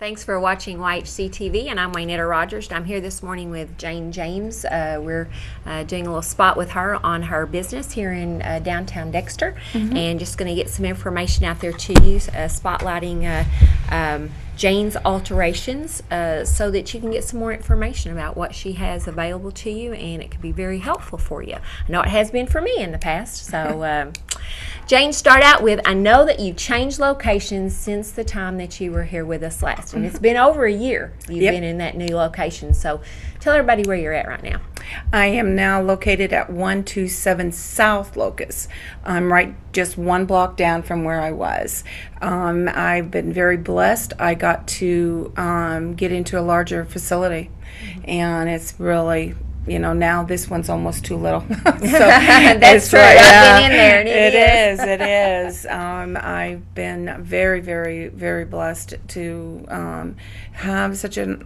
Thanks for watching YHC TV, and I'm Waynetta Rodgers. I'm here this morning with Jane James. We're doing a little spot with her on her business here in downtown Dexter, and just going to get some information out there to you, spotlighting Jane's Alterations, so that you can get some more information about what she has available to you, and it could be very helpful for you. I know it has been for me in the past. So Jane, start out with, I know that you've changed locations since the time that you were here with us last, and it's been over a year you've been in that new location. So tell everybody where you're at right now. I am now located at 127 South Locust. I'm right just one block down from where I was. I've been very blessed. I got to get into a larger facility, and it's really, you know, now this one's almost too little. So that's true. I've been in there, and it is. I've been very, very, very blessed to have such a,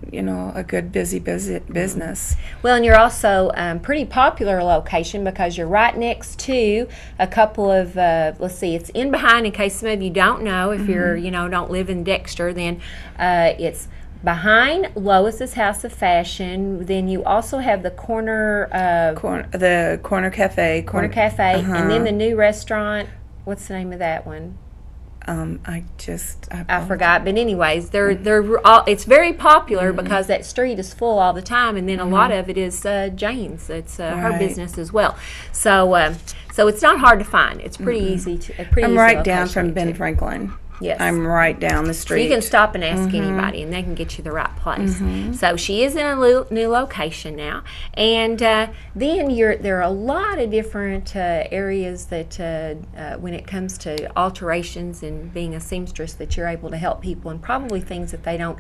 a good, busy business. Well, and you're also pretty popular location because you're right next to a couple of, let's see, it's in behind, in case some of you don't know, if you're, don't live in Dexter, then it's behind Lois's House of Fashion. Then you also have the corner cafe, and then the new restaurant. What's the name of that one? I forgot. But anyways, they're all. It's very popular because that street is full all the time, and then a lot of it is Jane's. It's her business as well. So so it's not hard to find. It's pretty easy to. I'm right down from Ben Franklin. Yes. I'm right down the street. So you can stop and ask anybody, and they can get you the right place. So she is in a new location now. And then there are a lot of different areas that when it comes to alterations and being a seamstress, that you're able to help people, and probably things that they don't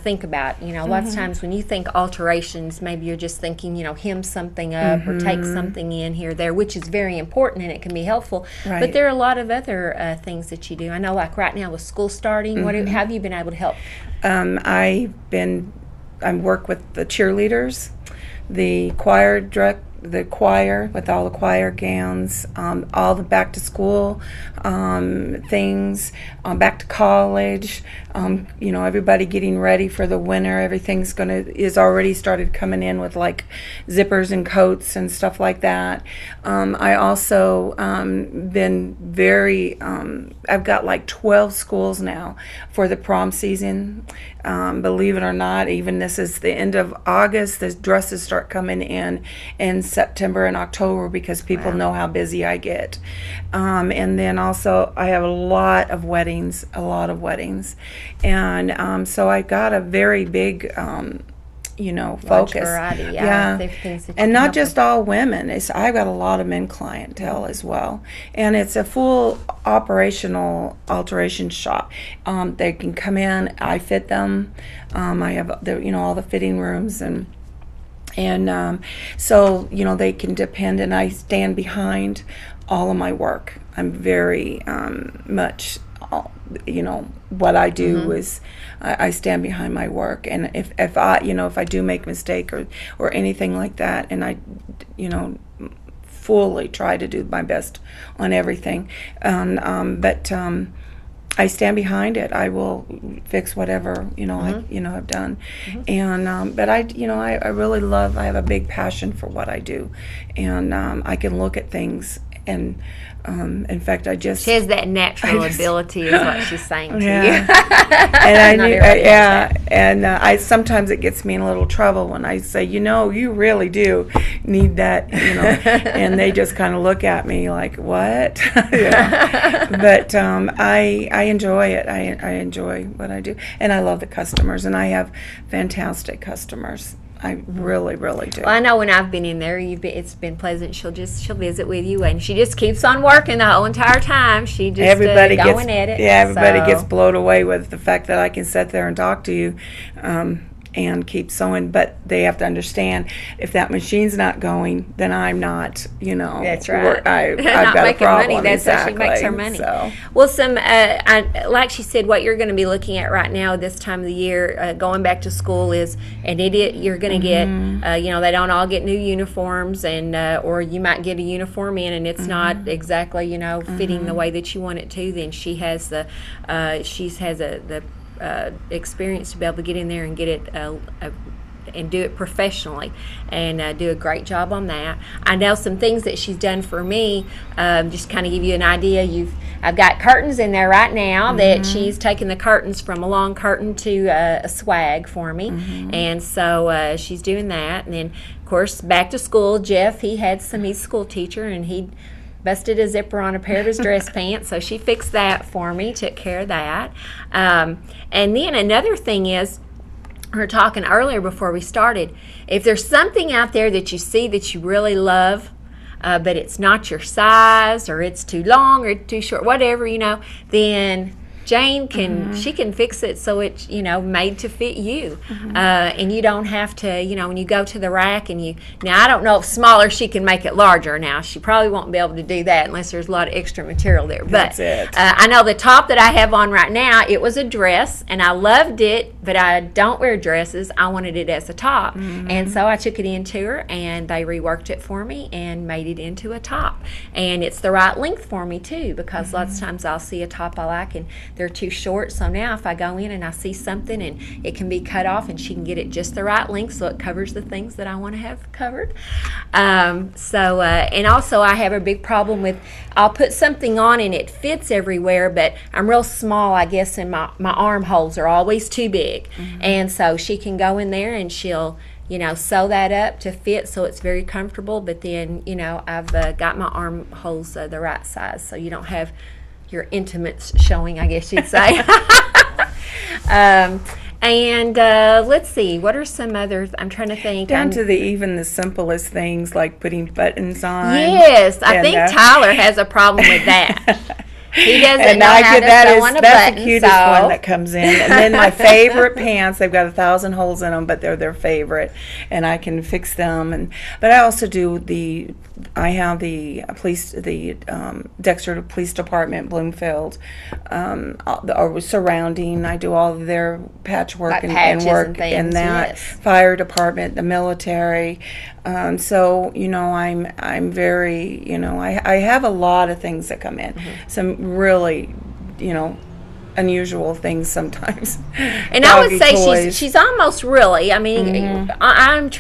think about. Lots of times when you think alterations, maybe you're just thinking, hem something up or take something in here, there, which is very important and it can be helpful. Right. But there are a lot of other things that you do. I know, like right now with school starting, how have you been able to help? I work with the cheerleaders, the choir with all the choir gowns, all the back to school things, back to college. Everybody getting ready for the winter. Everything's is already started coming in with like zippers and coats and stuff like that. I also been very. I've got like 12 schools now for the prom season. Believe it or not, even this is the end of August. The dresses start coming in September and October because people know how busy I get. And then also I have a lot of weddings, and so I got a very big focus. Variety, and not just all women. I've got a lot of men clientele as well, and it's a full operational alteration shop. They can come in, I fit them. I have all the fitting rooms, and so they can depend, and I stand behind all of my work. I'm very much, what I do is I stand behind my work, and if I do make a mistake or anything like that, and I fully try to do my best on everything, but I stand behind it. I will fix whatever I've done, and but I really love. I have a big passion for what I do, and I can look at things, and in fact, she has that natural ability, is what she's saying to you. And I sometimes it gets me in a little trouble when I say, you really do need that, and they just kind of look at me like, what? But I enjoy it. I enjoy what I do, and I love the customers, and I have fantastic customers. I really, really do. Well, I know when I've been in there, it's been pleasant. She'll visit with you, and she just keeps on working the whole entire time. She just everybody going at it. Yeah, everybody gets blown away with the fact that I can sit there and talk to you. And keep sewing, but they have to understand, if that machine's not going, then I'm not, That's right. I've not got making a problem. money. That's how she makes her money. So. Well, like she said, what you're going to be looking at right now this time of the year, going back to school is, you're going to get, they don't all get new uniforms, and or you might get a uniform in and it's not exactly, fitting the way that you want it to. Then she has the experience to be able to get in there and get it and do it professionally, and do a great job on that. I know some things that she's done for me, just kind of give you an idea. I've got curtains in there right now that she's taken the curtains from a long curtain to a swag for me, and so she's doing that. And then, of course, back to school, Jeff, he's a school teacher, and he busted a zipper on a pair of his dress pants, so she fixed that for me, took care of that. And then another thing is, we were talking earlier before we started, if there's something out there that you see that you really love, but it's not your size, or it's too long or too short, whatever, then Jane can fix it so it's made to fit you, and you don't have to when you go to the rack and now I don't know if smaller she can make it larger. Now she probably won't be able to do that unless there's a lot of extra material there. But that's it. I know the top that I have on right now, it was a dress and I loved it, but I don't wear dresses. I wanted it as a top, and so I took it into her and they reworked it for me and made it into a top, and it's the right length for me too, because lots of times I'll see a top I like and they're too short. So now if I go in and I see something and it can be cut off and she can get it just the right length so it covers the things that I want to have covered. And also I have a big problem with, I'll put something on and it fits everywhere, but I'm real small, I guess, and my armholes are always too big. And so she can go in there and she'll sew that up to fit so it's very comfortable, but then I've got my armholes the right size so you don't have your intimates showing, I guess you'd say. And let's see, what are some others? I'm trying to think. Down to even the simplest things like putting buttons on. Yes, I think Tyler has a problem with that. He doesn't know how to sew on a button. That's the cutest one that comes in. And then my favorite pants, they've got 1,000 holes in them, but they're their favorite, and I can fix them. But I also do I have the Dexter Police Department, Bloomfield, surrounding. I do all of their patchwork like and work and in that. Yes. Fire department, the military. So I'm very I have a lot of things that come in. Some really unusual things sometimes. And I would say she's almost really. I mean, I'm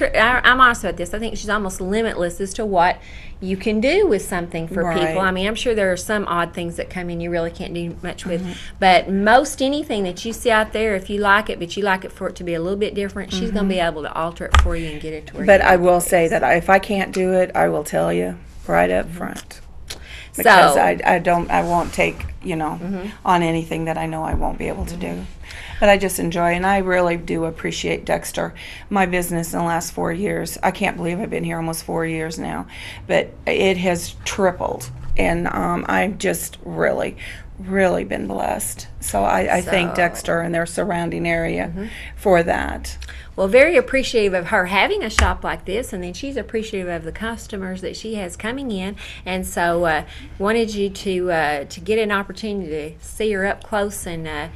honest about this. I think she's almost limitless as to what you can do with something for people. I mean, I'm sure there are some odd things that come in you really can't do much with, but most anything that you see out there, if you like it, but you like it for it to be a little bit different, she's going to be able to alter it for you and get it to where But I will say that if I can't do it, I will tell you right up front. Because I won't take, on anything that I know I won't be able to do. But I just enjoy, and I really do appreciate Dexter. My business in the last 4 years, I can't believe I've been here almost 4 years now, but it has tripled, and I've just really been blessed. So I thank Dexter and their surrounding area for that. Well, very appreciative of her having a shop like this, and then she's appreciative of the customers that she has coming in, and so wanted you to get an opportunity to see her up close and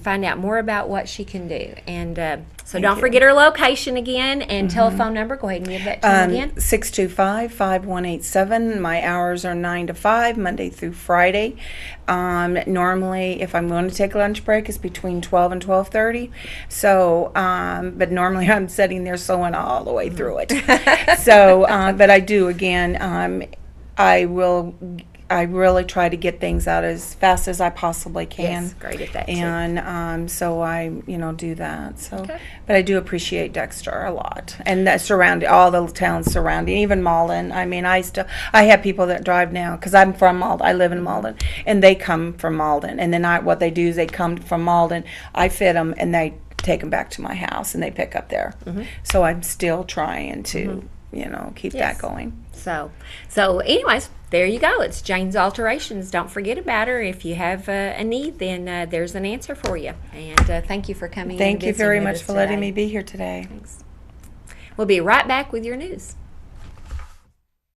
find out more about what she can do. And so don't forget her location again and telephone number. Go ahead and give that to me again. 625-5187. My hours are 9 to 5, Monday through Friday. Normally, if I'm going to take a lunch break, it's between 12 and 12:30. So, but normally I'm sitting there sewing all the way through it. So, but I do, again, I really try to get things out as fast as I possibly can. Yes, great at that too. And so I, do that. So, but I do appreciate Dexter a lot, and that all the towns surrounding, even Malden. I mean, I have people that drive now because I'm from Malden. I live in Malden, and they come from Malden, and then what they do is they come from Malden. I fit them, and they take them back to my house, and they pick up there. So I'm still trying to, keep that going. So anyways, there you go. It's Jane's Alterations. Don't forget about her. If you have a need, then there's an answer for you. And thank you for coming. Thank you very much for letting me be here today. Thanks. We'll be right back with your news.